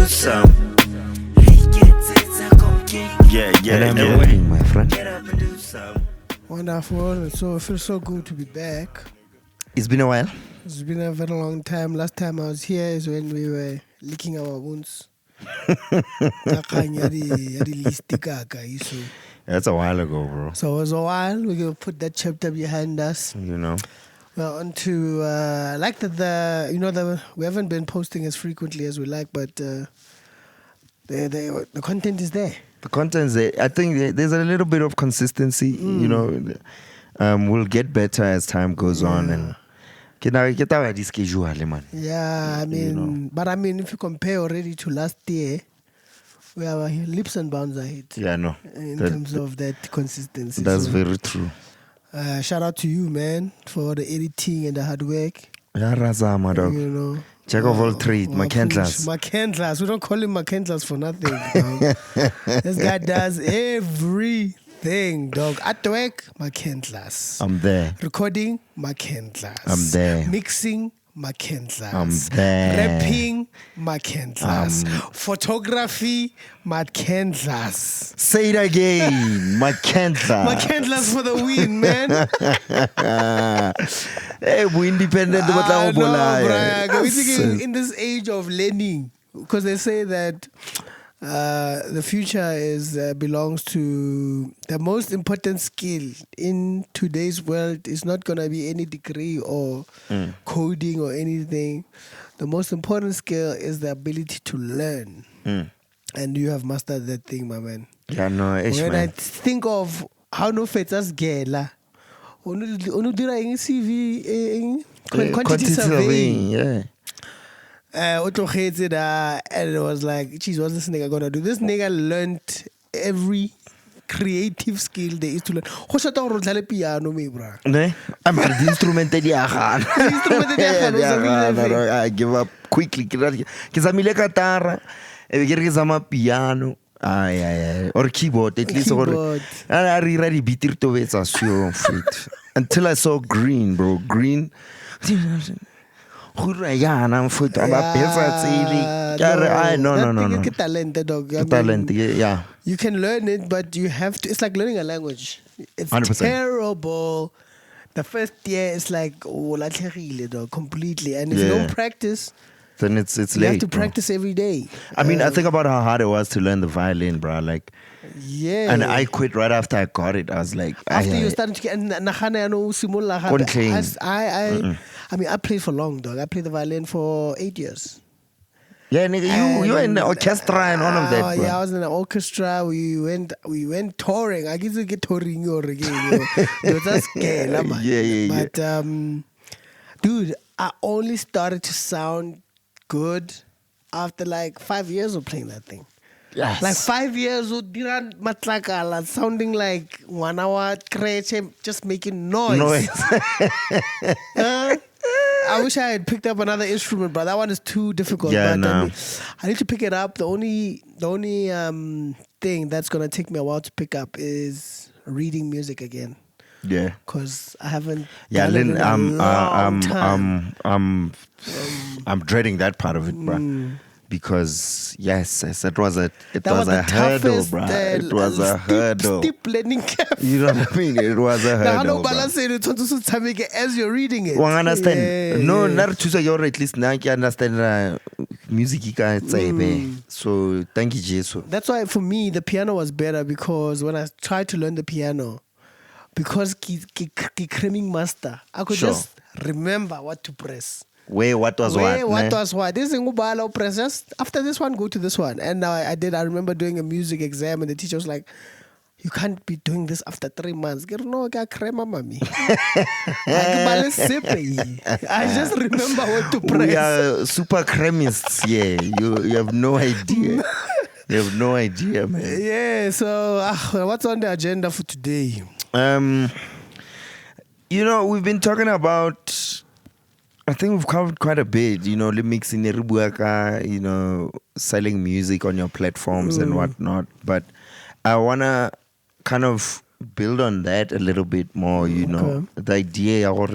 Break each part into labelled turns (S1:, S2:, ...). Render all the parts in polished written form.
S1: some. Yeah.
S2: Working, my friend.
S1: Get up and do some.
S3: Wonderful. So it feels so good to be back.
S2: It's been a while.
S3: It's been a very long time. Last time I was here is when we were licking our wounds.
S2: That's a while ago, bro.
S3: So it was a while. We're going to put that chapter behind us.
S2: You know.
S3: We're on to, like we haven't been posting as frequently as we like, but the content is there.
S2: The content's there. I think there's a little bit of consistency, you know. We'll get better as time goes on. And get our schedule, man.
S3: Yeah, I mean, but if you compare already to last year, we have leaps and bounds ahead.
S2: Yeah, no.
S3: In terms of that consistency.
S2: That's very true.
S3: Shout out to you, man, for the editing and the hard work.
S2: Yeah, Razama, dog.
S3: You know.
S2: Jack of all trades, Macandlas.
S3: Macandlas. We don't call him Macandlas for nothing, dog. This guy does everything, dog. At work, Macandlas.
S2: I'm there.
S3: Recording, Macandlas.
S2: I'm there.
S3: Mixing, Macandlas.
S2: I'm there.
S3: Rapping, Macandlas. Photography, Macandlas.
S2: Say it again, Macandlas.
S3: Macandlas for the win, man.
S2: Hey, we independent.
S3: In this age of learning, because they say that the future belongs to the most important skill in today's world is not going to be any degree or coding or anything. The most important skill is the ability to learn. And you have mastered that thing, my man.
S2: Yeah, no,
S3: when I think of how no fetas gela, onu dira ing CV quantity surveying.
S2: Yeah.
S3: And it was like, geez, what's this nigga gonna do? This nigga learned every creative skill there is to learn. Ho shata go rotlha le piano me bra.
S2: Ne? I'm the instrument I give up quickly. Ke zamile katara, e ke re zama piano. Or keyboard at least. I read beat it to it until I saw green, bro. Green. No.
S3: Talented, dog.
S2: Talent, yeah.
S3: You can learn it, but you have to. It's like learning a language. It's
S2: 100%.
S3: terrible. The first year is like dog, completely. And if you don't practice,
S2: then it's late.
S3: You have to practice every day.
S2: I mean, I think about how hard it was to learn the violin, bro. Like,
S3: yeah.
S2: And I quit right after I got it. I was like,
S3: after you started to get, I played for long, dog. I played the violin for 8 years.
S2: Yeah, nigga, you were in the orchestra and all of that, bro.
S3: Yeah, I was in the orchestra. We went touring. I guess we get touring again. That's scary, man.
S2: Yeah.
S3: But dude, I only started to sound good after like 5 years of playing that thing.
S2: Yes.
S3: Like 5 years of Diran Matlakala sounding like 1 hour kreche, just making noise. I wish I had picked up another instrument, but that one is too difficult.
S2: Yeah,
S3: but
S2: no.
S3: I need to pick it up. The only thing that's gonna take me a while to pick up is reading music again.
S2: Yeah,
S3: because I haven't.
S2: Yeah,
S3: Lynn,
S2: I'm dreading that part of it, bro. Because yes, it was a hurdle, bro. It was a hurdle.
S3: Steep learning curve.
S2: You know what I mean? It was a hurdle.
S3: As you're reading it.
S2: One understand? Yeah. No, not to you at least now you understand music. So thank you, Jesus.
S3: That's why for me the piano was better, because when I tried to learn the piano, because cramming master, I could just remember what to press.
S2: What was
S3: what? This is press. Just after this one, go to this one. And now I remember doing a music exam, and the teacher was like, "You can't be doing this after 3 months." No, I just remember what to press.
S2: We are super chemists. Yeah, you have no idea. You have no idea, man.
S3: Yeah. So, what's on the agenda for today?
S2: We've been talking about. I think we've covered quite a bit, mixing selling music on your platforms and whatnot. But I want to kind of build on that a little bit more, The idea of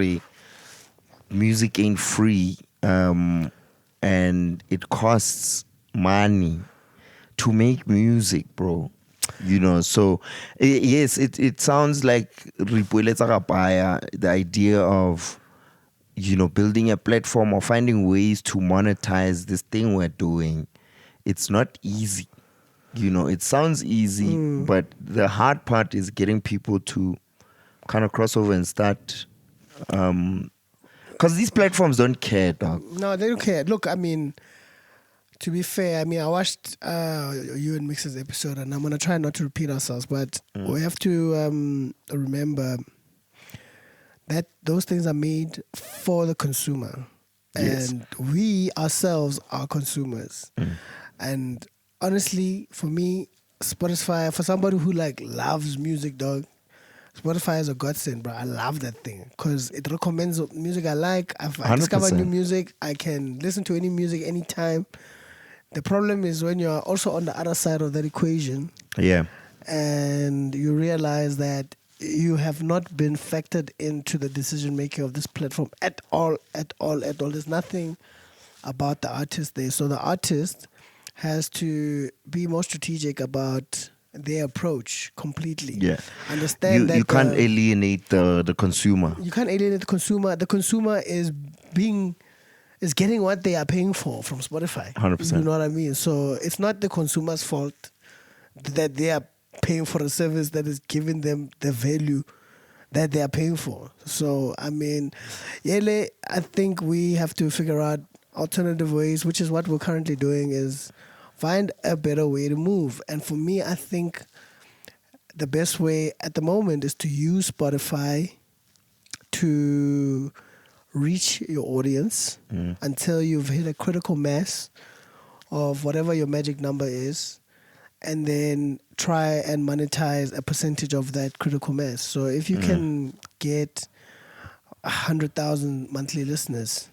S2: music ain't free and it costs money to make music, bro. So yes, it sounds like Ripueletsa Rapaya, the idea of building a platform or finding ways to monetize this thing we're doing. It's not easy. It sounds easy, but the hard part is getting people to kind of cross over and start. Because these platforms don't care, dog.
S3: No, they don't care. Look, I mean, to be fair, I mean, I watched you and Mix's episode, and I'm gonna try not to repeat ourselves, but we have to remember that those things are made for the consumer,
S2: Yes.
S3: and we ourselves are consumers. And honestly, for me, Spotify, for somebody who like loves music, dog, Spotify is a godsend, bro. I love that thing because it recommends music I like. If I discover
S2: 100%.
S3: new music, I can listen to any music anytime. The problem is when you're also on the other side of that equation
S2: Yeah.
S3: and you realize that you have not been factored into the decision making of this platform at all. There's nothing about the artist there. So the artist has to be more strategic about their approach completely.
S2: Yeah.
S3: Understand that
S2: you can't alienate the consumer.
S3: you can't alienate the consumer. The consumer is getting what they are paying for from Spotify.
S2: 100%.
S3: You know what I mean? So it's not the consumer's fault that they are paying for a service that is giving them the value that they are paying for. So I mean, Yele, I think we have to figure out alternative ways, which is what we're currently doing, is find a better way to move. And for me, I think the best way at the moment is to use Spotify to reach your audience until you've hit a critical mass of whatever your magic number is, and then try and monetize a percentage of that critical mass. So if you can get 100,000 monthly listeners,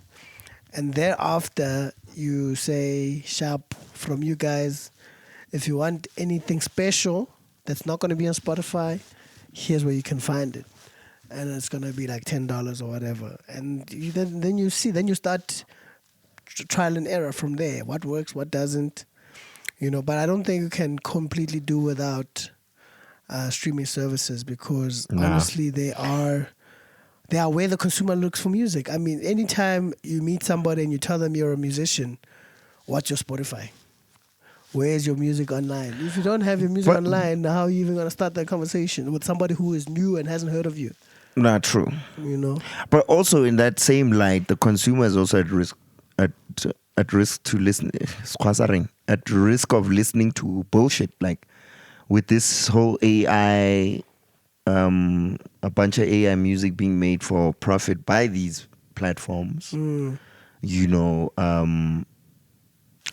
S3: and thereafter you say, sharp, from you guys, if you want anything special that's not going to be on Spotify, here's where you can find it. And it's going to be like $10 or whatever. And then you start trial and error from there. What works, what doesn't. But I don't think you can completely do without streaming services because honestly they are where the consumer looks for music. I mean, anytime you meet somebody and you tell them you're a musician, what's your Spotify? Where's your music online? If you don't have your music online, how are you even going to start that conversation with somebody who is new and hasn't heard of you?
S2: Not true. But also in that same light, the consumer is also at risk to listen. At risk of listening to bullshit, like with this whole AI, a bunch of AI music being made for profit by these platforms.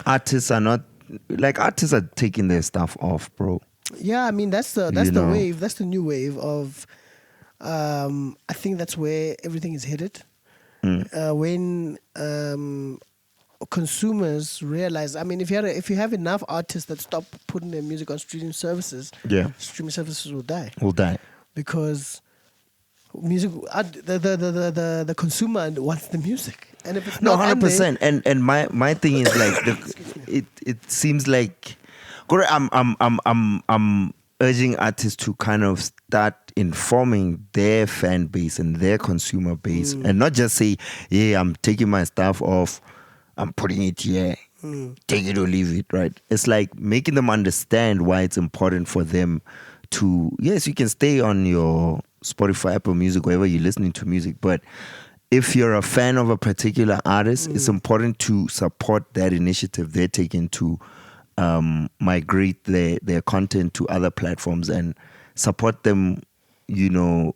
S2: Artists are taking their stuff off, bro.
S3: Yeah, I mean that's the wave. That's the new wave of. I think that's where everything is headed. When consumers realize, I mean, if you have enough artists that stop putting their music on streaming services, streaming services will die. Because music, the consumer wants the music, and if it's not
S2: 100%. And my thing is like it seems like, I'm urging artists to kind of start informing their fan base and their consumer base, and not just say, yeah, I'm taking my stuff off, I'm putting it here, take it or leave it, right? It's like making them understand why it's important for them to, yes, you can stay on your Spotify, Apple Music, wherever you're listening to music, but if you're a fan of a particular artist, it's important to support that initiative they're taking to migrate their content to other platforms and support them,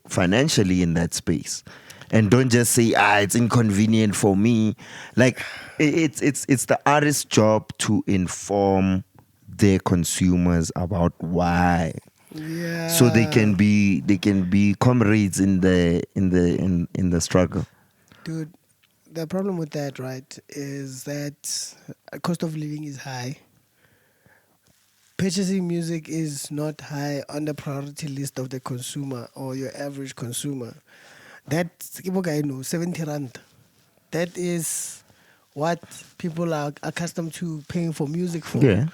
S2: financially in that space. And don't just say, it's inconvenient for me. Like it's the artist's job to inform their consumers about why.
S3: Yeah.
S2: So they can be comrades in the struggle.
S3: Dude, the problem with that, right, is that cost of living is high. Purchasing music is not high on the priority list of the consumer or your average consumer. That's 70 rand. That is what people are accustomed to paying for music for.
S2: Yeah.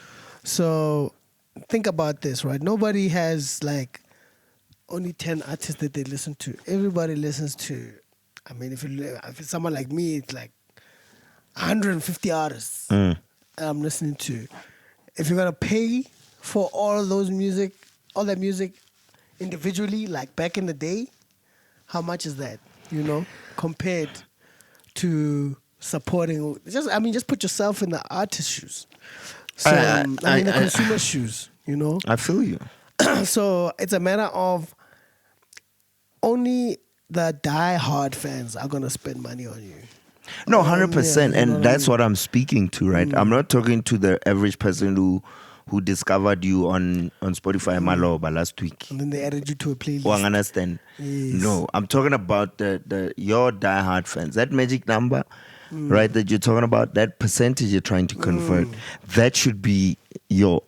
S3: So think about this, right? Nobody has like only 10 artists that they listen to. Everybody listens to, I mean, if it's someone like me, it's like 150 artists I'm listening to. If you're going to pay for all that music individually, like back in the day, how much is that, compared to supporting, just put yourself in the artist's shoes. So, the consumer's shoes,
S2: I feel you.
S3: So it's a matter of only the die-hard fans are going to spend money on you.
S2: No, 100%.
S3: Yeah,
S2: And that's what I'm speaking to, right? I'm not talking to the average person who discovered you on Spotify Maloba last week.
S3: And then they added you to a playlist.
S2: Well, I understand.
S3: Yes.
S2: No, I'm talking about your diehard fans. That magic number, right, that you're talking about, that percentage you're trying to convert, that should be your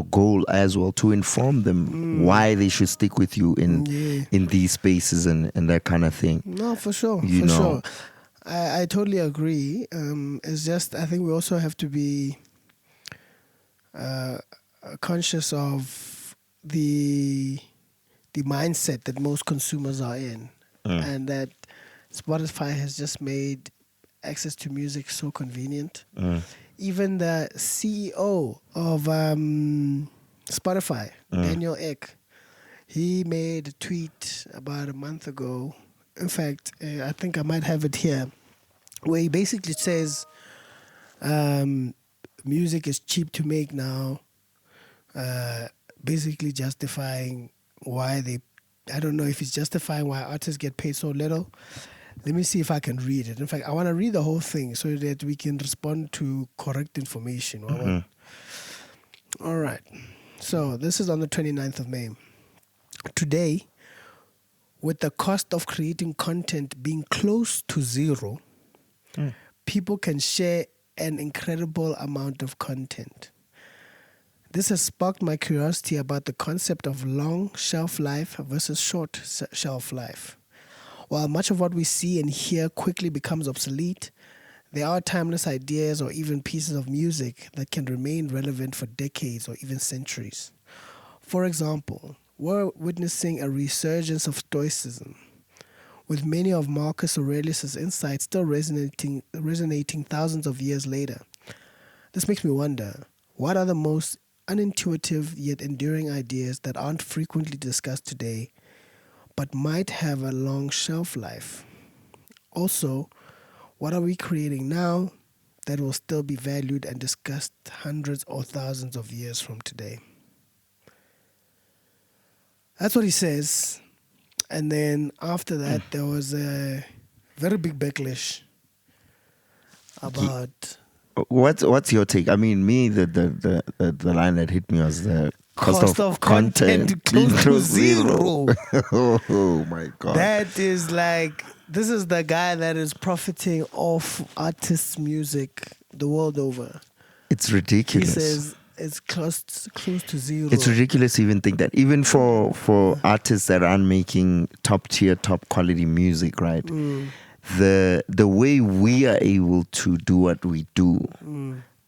S2: goal as well, to inform them why they should stick with you in these spaces and that kind of thing.
S3: No, for sure. Sure. I totally agree. It's just, I think we also have to be conscious of the mindset that most consumers are in, and that Spotify has just made access to music so convenient. Even the CEO of Spotify, Daniel Ek, he made a tweet about a month ago. In fact, I think I might have it here, where he basically says music is cheap to make now, basically justifying why I don't know if he's justifying why artists get paid so little. Let me see if I can read it. In fact, I want to read the whole thing so that we can respond to correct information. All right. So this is on the 29th of May. Today, with the cost of creating content being close to zero, people can share an incredible amount of content. This has sparked my curiosity about the concept of long shelf life versus short shelf life. While much of what we see and hear quickly becomes obsolete, there are timeless ideas or even pieces of music that can remain relevant for decades or even centuries. For example, we're witnessing a resurgence of Stoicism, with many of Marcus Aurelius' insights still resonating thousands of years later. This makes me wonder, what are the most unintuitive yet enduring ideas that aren't frequently discussed today, but might have a long shelf life? Also, what are we creating now that will still be valued and discussed hundreds or thousands of years from today? That's what he says. And then after that, there was a very big backlash about...
S2: What's your take? I mean, me, the line that hit me was the cost of content
S3: close to zero.
S2: Oh my God.
S3: That is like, this is the guy that is profiting off artists' music the world over.
S2: It's ridiculous.
S3: He says it's close to zero.
S2: It's ridiculous to even think that. Even for artists that aren't making top tier, top quality music, right? The way we are able to do what we do,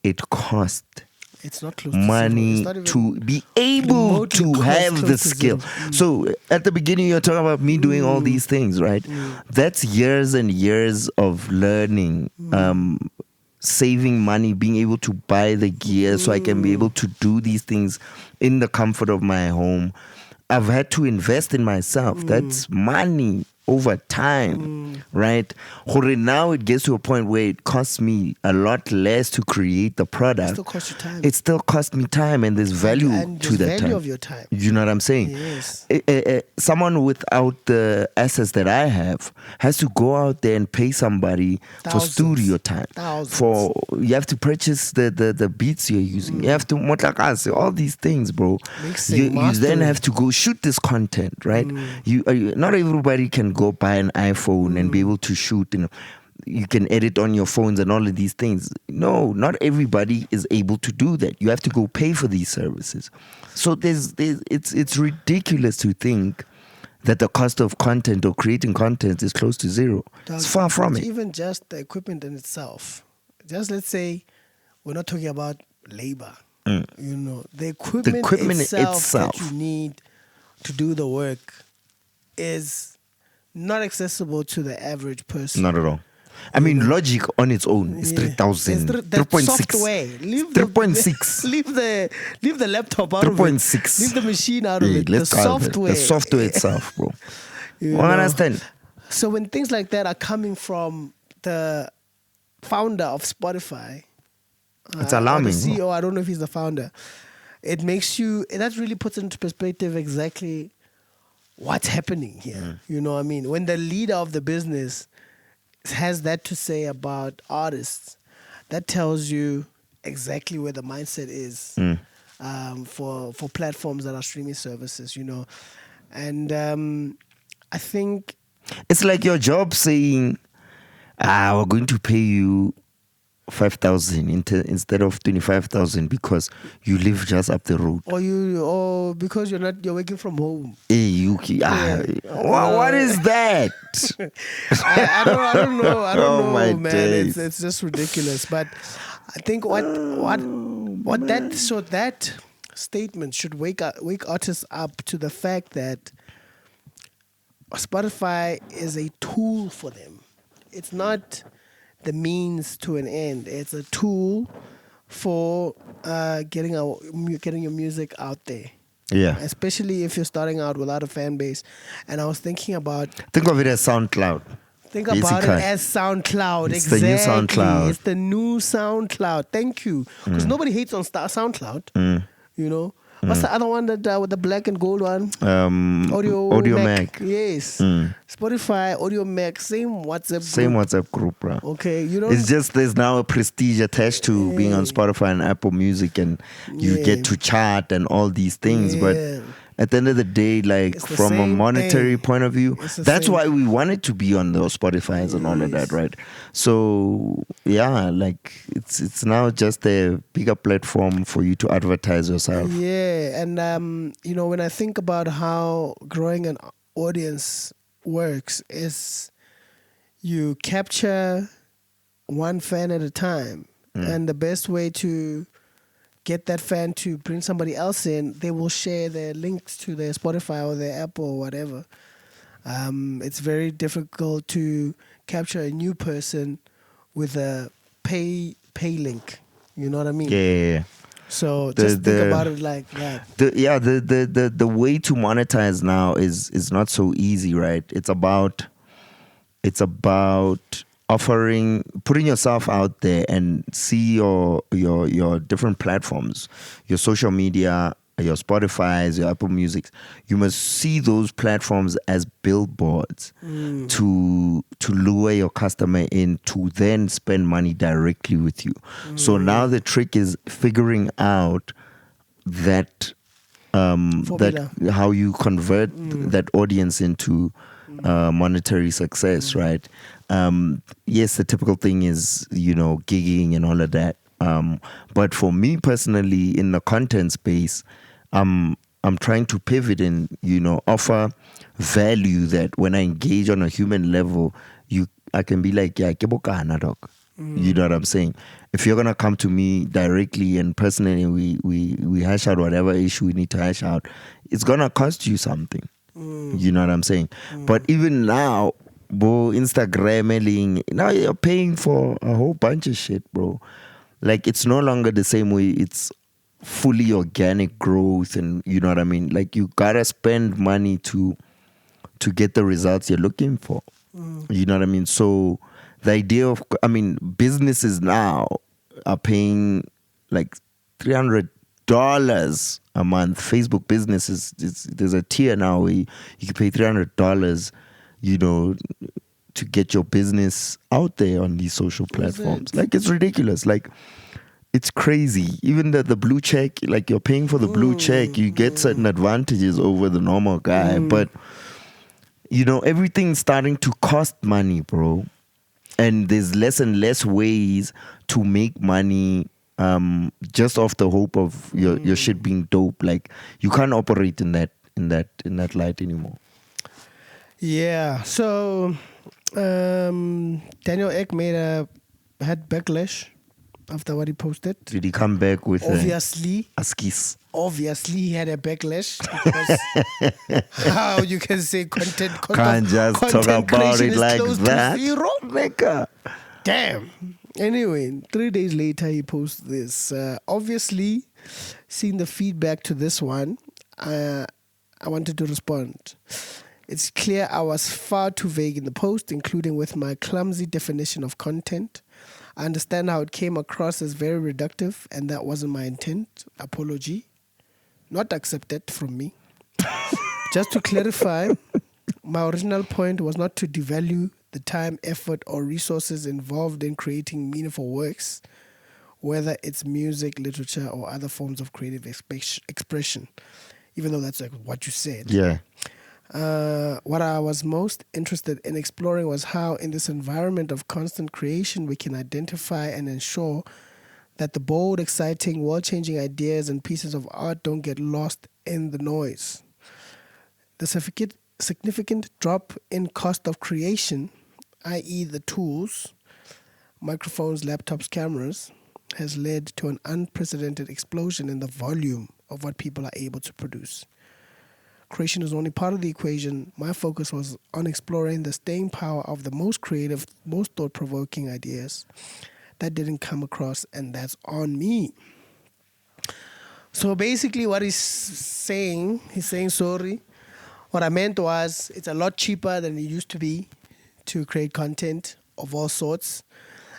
S2: it costs
S3: it's not close
S2: money to be able to have the skill. So at the beginning, you're talking about me doing all these things, right? That's years and years of learning, saving money, being able to buy the gear so I can be able to do these things in the comfort of my home. I've had to invest in myself. That's money over time, right? Now it gets to a point where it costs me a lot less to create the product.
S3: It still costs you time.
S2: It still costs me time, and there's value
S3: and
S2: to that
S3: value
S2: time.
S3: of your time.
S2: You know what I'm saying?
S3: Yes.
S2: Someone without the assets that I have has to go out there and pay somebody for studio time. You have to purchase the beats you're using. You have to motlakase, all these things, bro. You then have to go shoot this content, right? Not everybody can go buy an iPhone and be able to shoot. You can edit on your phones and all of these things. No, not everybody is able to do that. You have to go pay for these services. So it's ridiculous to think that the cost of content or creating content is close to zero. It's far from it.
S3: Even just the equipment in itself. just let's say we're not talking about labor. You know, the
S2: The
S3: equipment,
S2: equipment
S3: itself that
S2: itself.
S3: you need to do the work is not accessible to the average person.
S2: Not at all. I mean, Logic on its own is
S3: Yeah.
S2: 3,000,
S3: It's the
S2: 3.6.
S3: software. Leave
S2: 3.6.
S3: leave the laptop out of it.
S2: 3.6.
S3: Leave the machine out of
S2: Yeah,
S3: it. The
S2: let's go out of it.
S3: software.
S2: The software itself, bro.
S3: You
S2: Well, I
S3: know.
S2: understand.
S3: So when things like that are coming from the founder of Spotify,
S2: It's
S3: or
S2: alarming,
S3: the CEO, I don't know if he's the founder. It makes you. That really puts into perspective exactly what's happening here. You know what I mean? When the leader of the business has that to say about artists, that tells you exactly where the mindset is for platforms that are streaming services. You know, and I think
S2: It's like your job saying, we're going to pay you 5,000 instead of 25,000 because you live just up the road.
S3: or because you're working from home.
S2: Hey, what is that?
S3: I don't know. I don't
S2: Oh,
S3: know,
S2: my
S3: man.
S2: days.
S3: It's just ridiculous. But I think that statement should wake artists up to the fact that Spotify is a tool for them. It's not the means to an end. It's a tool for getting your music out there.
S2: Yeah.
S3: Especially if you're starting out without a fan base. And I was thinking about
S2: Think of it as SoundCloud.
S3: about it
S2: Basically.
S3: as SoundCloud.
S2: It's the new SoundCloud.
S3: It's the new SoundCloud. Thank you. Because nobody hates on SoundCloud. You know. What's the other one that with the black and gold one? Audio Mac. Yes. Spotify, Audio Mac, same WhatsApp group.
S2: Same WhatsApp group, bro.
S3: Okay, you know.
S2: It's just there's now a prestige attached to being on Spotify and Apple Music, and you
S3: Yeah.
S2: get to chart and all these things.
S3: Yeah.
S2: But at the end of the day, like
S3: It's the
S2: from a
S3: same
S2: monetary
S3: thing.
S2: point of view,
S3: It's the
S2: that's
S3: same.
S2: why we wanted to be on those Spotify's and all of that, right? So yeah, like it's now just a bigger platform for you to advertise yourself.
S3: Yeah, and you know, when I think about how growing an audience works, is you capture one fan at a time, and the best way to get that fan to bring somebody else in, they will share their links to their Spotify or their Apple or whatever. It's very difficult to capture a new person with a pay link. You know what I mean?
S2: Yeah.
S3: So
S2: The-
S3: just think
S2: the-
S3: about it like that.
S2: The way to monetize now is not so easy, right? It's about putting yourself out there and see your different platforms, your social media, your Spotify's, your Apple Music. You must see those platforms as billboards to lure your customer in to then spend money directly with you. So now the trick is figuring out that
S3: Formula.
S2: how you convert that audience into monetary success, right? Yes, the typical thing is, gigging and all of that. But for me personally, in the content space, I'm trying to pivot and, offer value that when I engage on a human level, I can be like, yeah, ke bokana, dog. You know what I'm saying? If you're gonna come to me directly and personally, we hash out whatever issue we need to hash out, it's gonna cost you something. You know what I'm saying? But even now, bro, Instagram, now you're paying for a whole bunch of shit, bro. Like, it's no longer the same way. It's fully organic growth, and you know what I mean? Like, you gotta spend money to get the results you're looking for. You know what I mean? So the idea of, businesses now are paying like $300 a month. Facebook businesses, there's a tier now where you can pay $300, to get your business out there on these social platforms. Like, it's ridiculous. Like, it's crazy. Even the blue check, like, you're paying for the blue check, you get certain advantages over the normal guy. But, everything's starting to cost money, bro. And there's less and less ways to make money just off the hope of your shit being dope. Like, you can't operate in that light anymore.
S3: Yeah. So Daniel Ek had backlash after what he posted.
S2: Did he come back with
S3: Obviously,
S2: a skis?
S3: Obviously, he had a backlash. Because how you can say content
S2: Can't just talk about
S3: creation
S2: it
S3: is
S2: like
S3: close to
S2: that.
S3: zero?
S2: Nigga.
S3: Damn. Anyway, 3 days later, he posts this. Obviously, seeing the feedback to this one, I wanted to respond. It's clear I was far too vague in the post, including with my clumsy definition of content. I understand how it came across as very reductive, and that wasn't my intent. Apology. Not accepted from me. Just to clarify, my original point was not to devalue the time, effort, or resources involved in creating meaningful works, whether it's music, literature, or other forms of creative expression, even though that's like what you said.
S2: Yeah.
S3: What I was most interested in exploring was how, in this environment of constant creation, we can identify and ensure that the bold, exciting, world-changing ideas and pieces of art don't get lost in the noise. The significant drop in cost of creation, i.e. the tools, microphones, laptops, cameras, has led to an unprecedented explosion in the volume of what people are able to produce. Creation is only part of the equation. My focus was on exploring the staying power of the most creative, most thought-provoking ideas. That didn't come across, and that's on me. So basically what he's saying, sorry. What I meant was it's a lot cheaper than it used to be to create content of all sorts.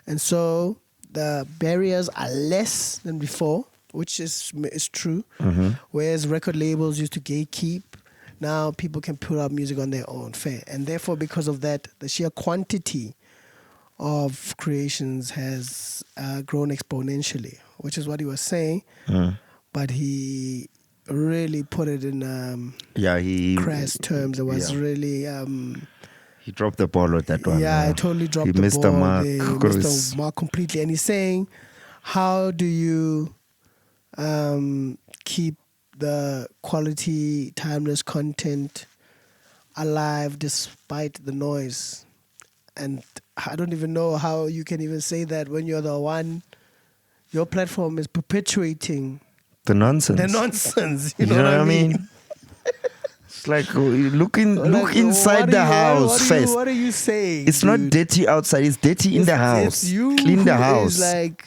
S3: And so the barriers are less than before, which is true.
S2: Mm-hmm.
S3: Whereas record labels used to gatekeep, now people can put out music on their own, fair. And therefore, because of that, the sheer quantity of creations has grown exponentially, which is what he was saying. But he really put it in
S2: he
S3: crass terms. It was really...
S2: he dropped the ball with that one.
S3: Yeah, I totally dropped the
S2: missed
S3: ball.
S2: the mark.
S3: He missed the mark completely. And he's saying, how do you keep the quality, timeless content alive despite the noise? And I don't even know how you can even say that when you're the one, your platform is perpetuating
S2: the nonsense.
S3: You know what I mean?
S2: It's like, look inside the house first.
S3: What are you saying?
S2: It's not dirty outside, it's dirty in the house.
S3: It's you
S2: Clean the house.
S3: Is like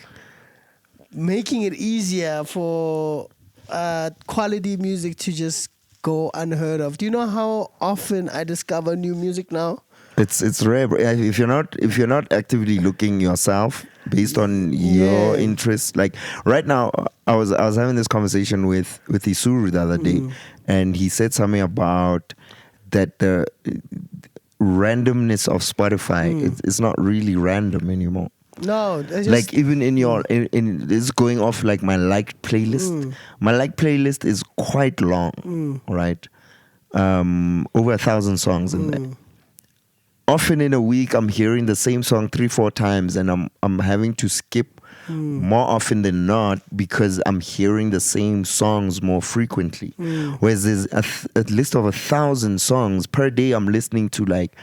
S3: making it easier for quality music to just go unheard of. Do you know how often I discover new music now?
S2: It's rare. If you're not actively looking yourself based on your interests, like right now, I was having this conversation with Isuru the other day, and he said something about that the randomness of Spotify. It's not really random anymore.
S3: No, just,
S2: like even in your in this going off like my liked playlist. My liked playlist is quite long, right? Over 1,000 songs in there. Often in a week, I'm hearing the same song 3-4 times, and I'm having to skip more often than not because I'm hearing the same songs more frequently. Whereas there's a list of 1,000 songs per day, I'm listening to like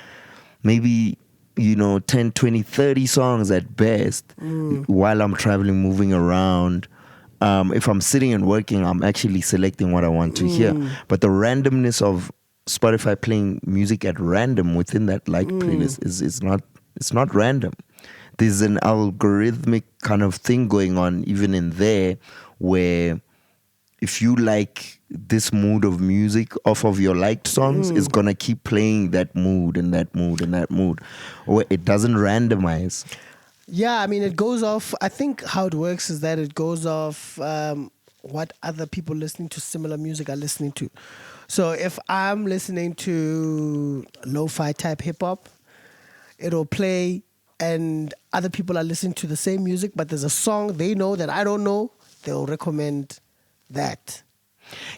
S2: maybe 10, 20, 30 songs at best while I'm traveling, moving around. If I'm sitting and working, I'm actually selecting what I want to hear. But the randomness of Spotify playing music at random within that playlist it's not random. There's an algorithmic kind of thing going on even in there, where if you like this mood of music off of your liked songs, it's gonna keep playing that mood and that mood and that mood, or it doesn't randomize.
S3: Yeah, I mean, it goes off. I think how it works is that it goes off what other people listening to similar music are listening to. So if I'm listening to lo-fi type hip hop, it'll play, and other people are listening to the same music, but there's a song they know that I don't know, they'll recommend that.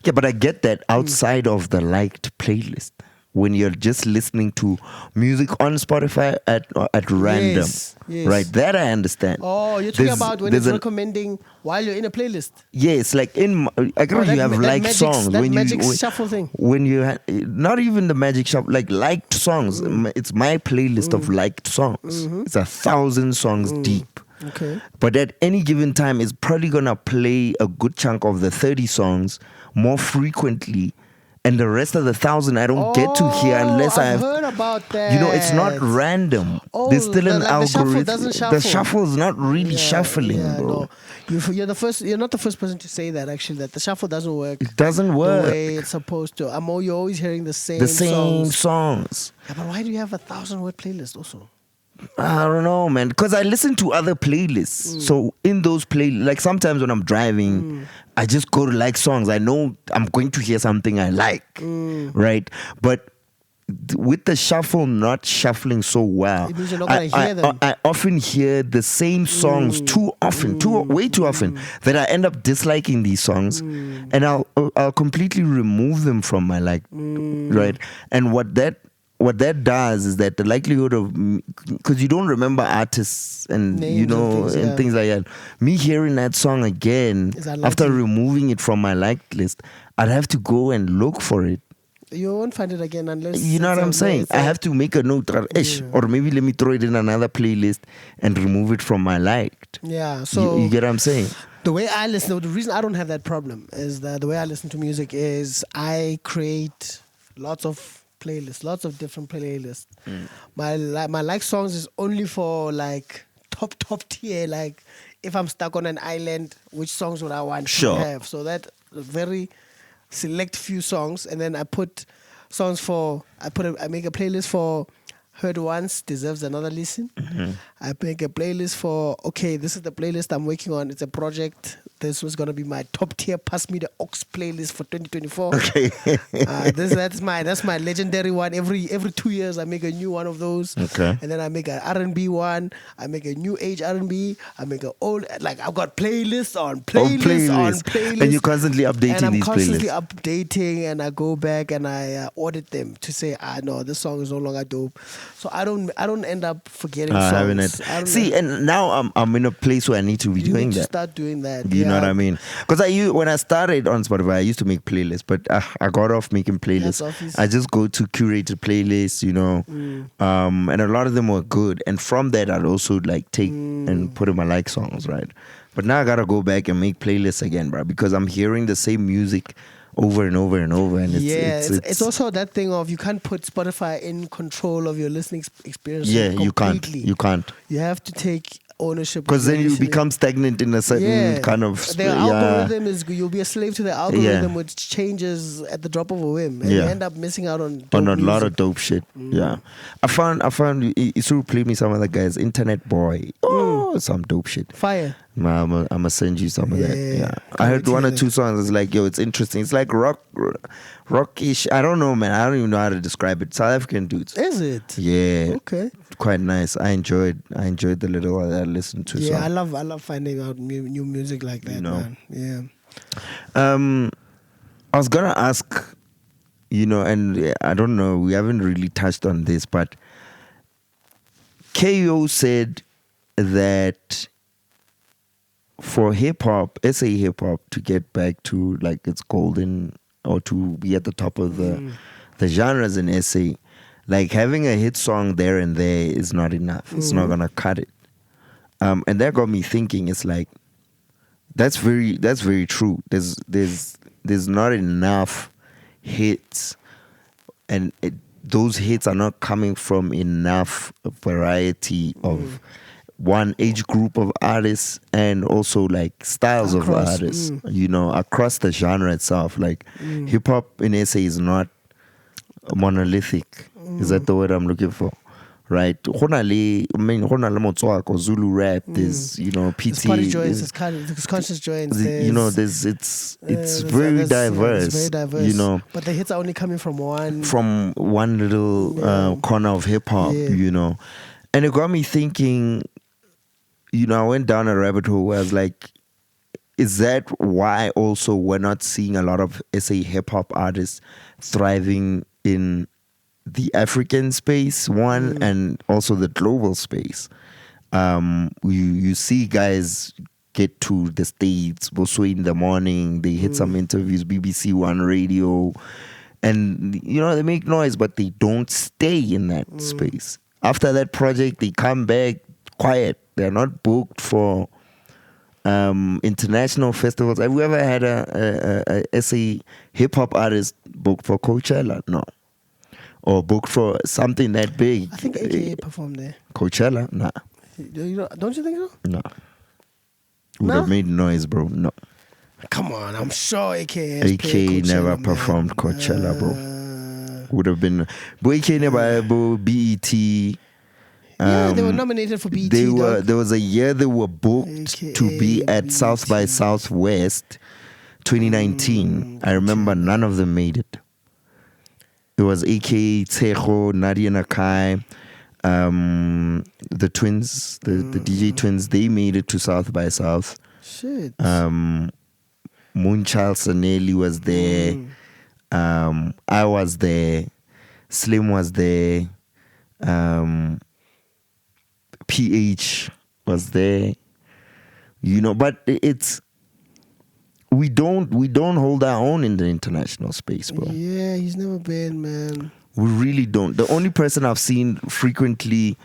S2: Yeah, but I get that outside of the liked playlist. When you're just listening to music on Spotify at random,
S3: yes.
S2: Right? That I understand.
S3: Oh, you're talking about when it's recommending while you're in a playlist.
S2: Yes, like I guess you have liked songs
S3: that
S2: when
S3: magic
S2: you
S3: shuffle thing.
S2: When you not even the magic shuffle, like liked songs. It's my playlist of liked songs. It's 1,000 songs deep.
S3: Okay.
S2: But at any given time, it's probably gonna play a good chunk of the 30 songs more frequently, and the rest of the 1,000 I don't get to hear unless
S3: I've heard about that.
S2: You know, it's not random.
S3: Oh,
S2: There's still an
S3: the
S2: algorithm.
S3: shuffle doesn't shuffle.
S2: The shuffle is not really shuffling, bro.
S3: No. You're the first. You're not the first person to say that. Actually, that the shuffle doesn't work.
S2: It doesn't work
S3: the way it's supposed to. You're always hearing the same.
S2: songs.
S3: Yeah, but why do you have 1,000-word playlist also?
S2: I don't know, man. Because I listen to other playlists. So in those like sometimes when I'm driving, I just go to like songs. I know I'm going to hear something I like, right? But with the shuffle not shuffling so well,
S3: it means you're not gonna hear them.
S2: I often hear the same songs too often, way too often, that I end up disliking these songs, and I'll completely remove them from my right? And what that does is that the likelihood of, because you don't remember artists and
S3: names
S2: and things like that, me hearing that song again after removing it from my liked list, I'd have to go and look for it.
S3: You won't find it again unless
S2: you know what I'm saying. I have to make a note, or maybe let me throw it in another playlist and remove it from my liked.
S3: Yeah, so
S2: you get what I'm saying.
S3: The way I listen, the reason I don't have that problem is that the way I listen to music is I create lots of playlists, lots of different playlists. My like songs is only for like top tier. Like if I'm stuck on an island, which songs would I want to have? So that very select few songs, and then I put songs for. I make a playlist for Heard Once Deserves Another Listen. I make a playlist for, okay, this is the playlist I'm working on. It's a project. This was going to be my top tier Pass Me the Aux playlist for 2024.
S2: Okay.
S3: That's my legendary one. Every 2 years I make a new one of those.
S2: Okay.
S3: And then I make an R&B one. I make a new age R&B. I make an old, like I've got playlists on playlists.
S2: And you're constantly updating these playlists.
S3: And I'm constantly updating, and I go back and I audit them to say, no, this song is no longer dope. So I don't end up forgetting songs.
S2: See, and now I'm in a place where I need to be doing that.
S3: Start doing that.
S2: You know what I mean? Because when I started on Spotify, I used to make playlists, but I got off making playlists. I just go to curated playlists, and a lot of them were good. And from that, I'd also like take and put in my like songs, right? But now I gotta go back and make playlists again, bro, because I'm hearing the same music over and over and over, and it's
S3: also that thing of you can't put Spotify in control of your listening experience.
S2: Yeah, you can't.
S3: You have to take ownership,
S2: because then you become stagnant in a certain kind of
S3: the algorithm is, you'll be a slave to the algorithm, which changes at the drop of a whim, and you end up missing out on
S2: a lot of dope shit. I found Isuru played me some of the guys, Internet Boy, some dope shit.
S3: Fire.
S2: I'm gonna send you some of that. I heard one or two songs. It's like, it's interesting. It's like rockish. I don't know, man. I don't even know how to describe it. South African dudes.
S3: Is it?
S2: Yeah.
S3: Okay.
S2: Quite nice. I enjoyed the little that I listened to.
S3: Yeah, so. I love finding out new music like that, man. Yeah.
S2: I was gonna ask, and I don't know. We haven't really touched on this, but KO said that for hip hop, SA hip hop, to get back to like its golden, or to be at the top of the genres in SA, like having a hit song there and there is not enough. It's not gonna cut it. And that got me thinking. It's like that's very true. There's not enough hits, and those hits are not coming from enough variety of one age group of artists, and also like styles of artists, across the genre itself. Like hip hop in SA is not monolithic. Is that the word I'm looking for? Right? Motswako, Zulu rap, there's, PT.
S3: There's party joints, there's conscious joints.
S2: It's very diverse.
S3: It's very diverse. But the hits are only coming from one
S2: little corner of hip hop, And it got me thinking, I went down a rabbit hole where I was like, is that why also we're not seeing a lot of SA hip hop artists thriving in the African space, and also the global space? You see guys get to the States, Boswe in the morning, they hit some interviews, BBC One Radio, and they make noise, but they don't stay in that space. After that project, they come back, quiet. They're not booked for international festivals. Have you ever had a SA hip hop artist booked for Coachella? No. Or booked for something that big?
S3: I think AKA performed there.
S2: Coachella? Nah.
S3: Don't you think so?
S2: No. Would
S3: No?
S2: have made noise, bro. No.
S3: Come on, I'm sure AKA has
S2: AK
S3: played Coachella,
S2: never
S3: man.
S2: performed Coachella, bro. Would have been. But AK never, bro. BET.
S3: Yeah, they were nominated for BET.
S2: They were.
S3: dog.
S2: There was a year they were booked to be at South by
S3: BET.
S2: Southwest, 2019. I remember none of them made it. It was AK, Tsecho, Nadia Nakai, the twins, the DJ twins. They made it to South by South.
S3: Shit.
S2: Moonchild Sanelli was there. I was there. Slim was there. PH was there. But we don't hold our own in the international space, bro.
S3: Yeah, he's never been, man.
S2: We really don't. The only person I've seen frequently,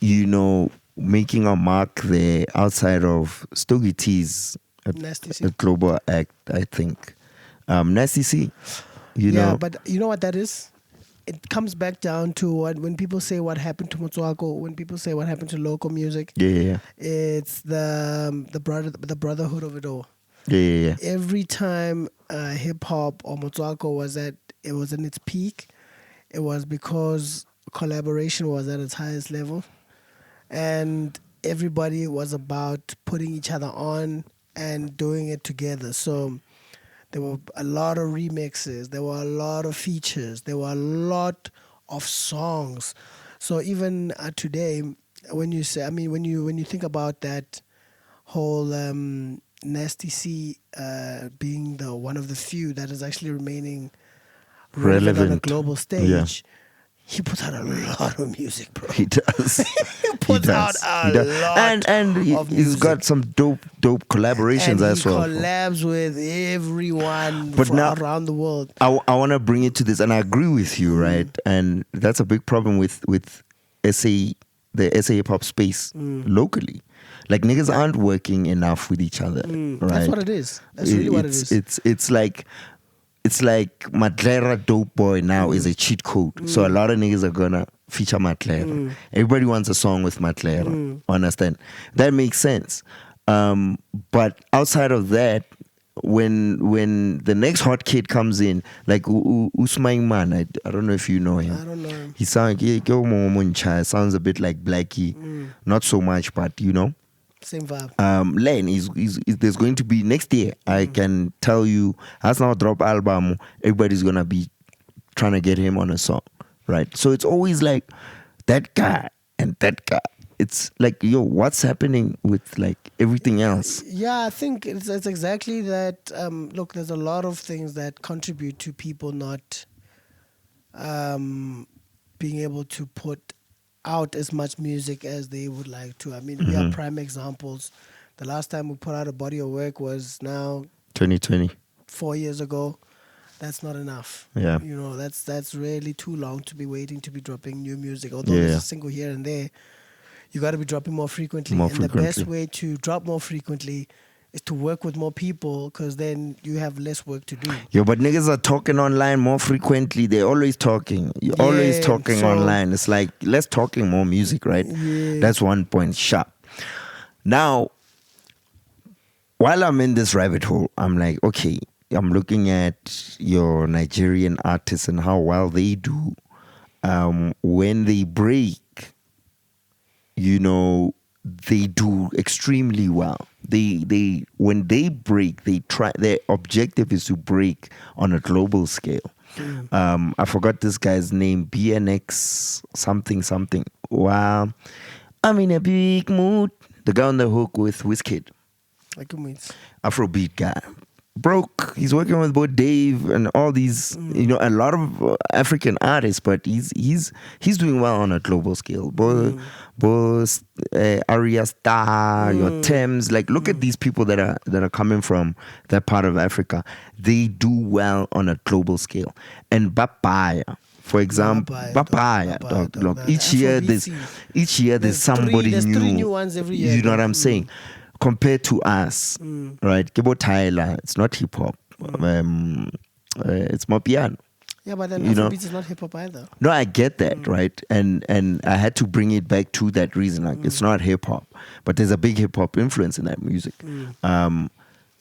S2: making a mark there outside of Stogie T's
S3: Nasty C.
S2: a global act, I think. Nasty C,
S3: Yeah, but you know what that is? It comes back down to when people say what happened to Motswako, when people say what happened to local music.
S2: Yeah.
S3: It's the brotherhood of it all.
S2: Yeah.
S3: Every time hip hop or Motswako was in its peak, it was because collaboration was at its highest level, and everybody was about putting each other on and doing it together. So there were a lot of remixes, there were a lot of features, there were a lot of songs. So even today, when you think about that whole Nasty C being the one of the few that is actually remaining relevant on a global stage,
S2: Yeah.
S3: he puts out a lot of music, bro.
S2: He does.
S3: He puts out a lot
S2: and
S3: of
S2: he's
S3: music.
S2: got some dope collaborations
S3: And
S2: as well.
S3: he collabs with everyone
S2: But now-
S3: around the world.
S2: I want to bring it to this, and I agree with you, right? And that's a big problem with the SA hip hop space locally. Like niggas aren't working enough with each other, right?
S3: That's what it is. That's really what it is.
S2: It's like Matlera Dope Boy now is a cheat code. So a lot of niggas are gonna feature Matlera. Everybody wants a song with Matlera. Understand? That makes sense. But outside of that, when the next hot kid comes in, like Usman Man, I don't know if you know him.
S3: I don't know him.
S2: He sounds a bit like Blackie. Not so much, but
S3: Same vibe.
S2: Len is there's going to be next year. I can tell you, has now drop album. Everybody's gonna be trying to get him on a song, right? So it's always like that guy and that guy. It's like, what's happening with like everything else?
S3: Yeah, I think it's exactly that. Look, there's a lot of things that contribute to people not being able to put out as much music as they would like to. I mean, we are prime examples. The last time we put out a body of work was now
S2: 2020.
S3: 4 years ago. That's not enough.
S2: Yeah.
S3: That's really too long to be waiting to be dropping new music. Although
S2: Yeah.
S3: there's a single here and there, you got to be dropping more frequently. The best way to drop more frequently is to work with more people, because then you have less work to do.
S2: But niggas are talking online more frequently. They're always talking. You're always talking online. It's like, let's talking more music, right?
S3: Yeah.
S2: That's one point sharp. Now, while I'm in this rabbit hole, I'm like, okay, I'm looking at your Nigerian artists and how well they do. When they break, they do extremely well. When they break, their objective is to break on a global scale. I forgot this guy's name, BNX something. Wow. I'm in a big mood. The guy on the hook with Wizkid.
S3: Like a means.
S2: Afrobeat guy. Broke. He's working with both Dave and all these, a lot of African artists, but he's doing well on a global scale. Both Arya Star, your Thames, like look at these people that are coming from that part of Africa. They do well on a global scale. And Babaya, For example, Papaya, dog. Each year there's
S3: There's
S2: somebody
S3: there's
S2: new.
S3: three new ones every year.
S2: You know what
S3: dog.
S2: I'm saying? Compared to us, right? Kibo Tyler, it's not hip hop. It's more piano.
S3: Yeah, but then
S2: You know?
S3: Afrobeats is not hip hop either.
S2: No, I get that, right? And I had to bring it back to that reason. Like, it's not hip hop, but there's a big hip hop influence in that music.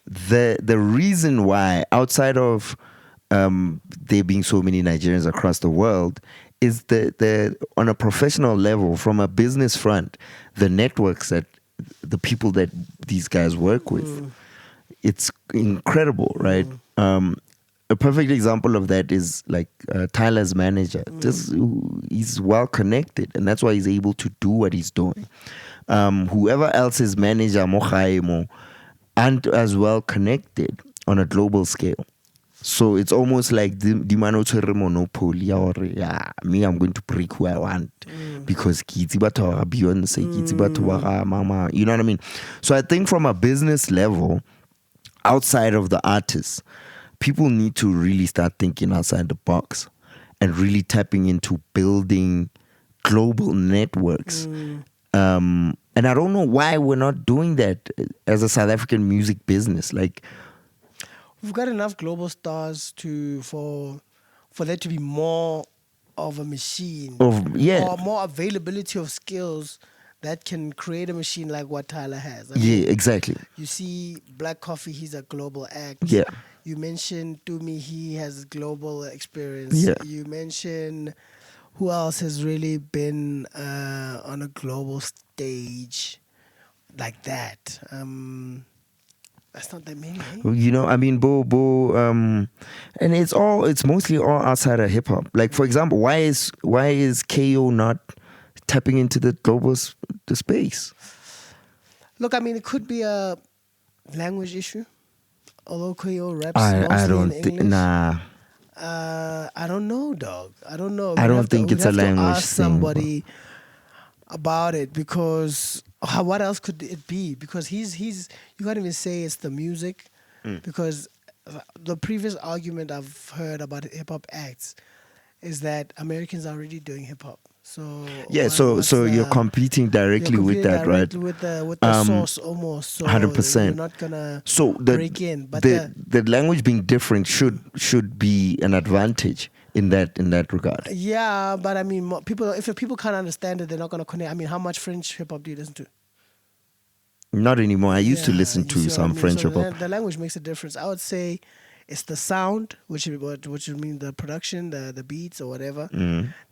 S2: The reason why, outside of there being so many Nigerians across the world, is the on a professional level, from a business front, the networks that the people that these guys work with, it's incredible, right? A perfect example of that is like Tyler's manager. He's well connected, and that's why he's able to do what he's doing. Whoever else's manager, Mochaimo, aren't as well connected on a global scale. So it's almost like the monopoly, or me, I'm going to break who I want because Beyonce, Mama, you know what I mean? So I think from a business level, outside of the artists, people need to really start thinking outside the box and really tapping into building global networks. And I don't know why we're not doing that as a South African music business. Like,
S3: we've got enough global stars for there to be more of a machine, or more availability of skills that can create a machine like what Tyler has. I mean,
S2: exactly.
S3: You see Black Coffee, he's a global act.
S2: Yeah.
S3: You mentioned Tumi, he has global experience.
S2: Yeah.
S3: You mentioned who else has really been on a global stage like that. That's not that many. Eh?
S2: You know, I mean, and it's mostly all outside of hip hop. Like, for example, why is KO not tapping into the global the space?
S3: Look, I mean, it could be a language issue. Although KO raps
S2: I don't
S3: mostly in
S2: think.
S3: English.
S2: Nah.
S3: I don't know, dog. I don't know.
S2: I don't think it's a language
S3: to ask
S2: thing,
S3: somebody about it, because what else could it be? Because he's you can't even say it's the music, because the previous argument I've heard about hip hop acts is that Americans are already doing hip hop. So
S2: yeah, so you're competing directly with that, right?
S3: With the source almost. So
S2: 100%.
S3: You're not gonna break in. But
S2: the language being different should be an advantage in that regard.
S3: Yeah, but I mean, if people can't understand it, they're not gonna connect. I mean, how much French hip hop do you listen to?
S2: Not anymore. I used to listen to some French hip hop.
S3: The language makes a difference. I would say it's the sound, which would mean the production, the beats or whatever.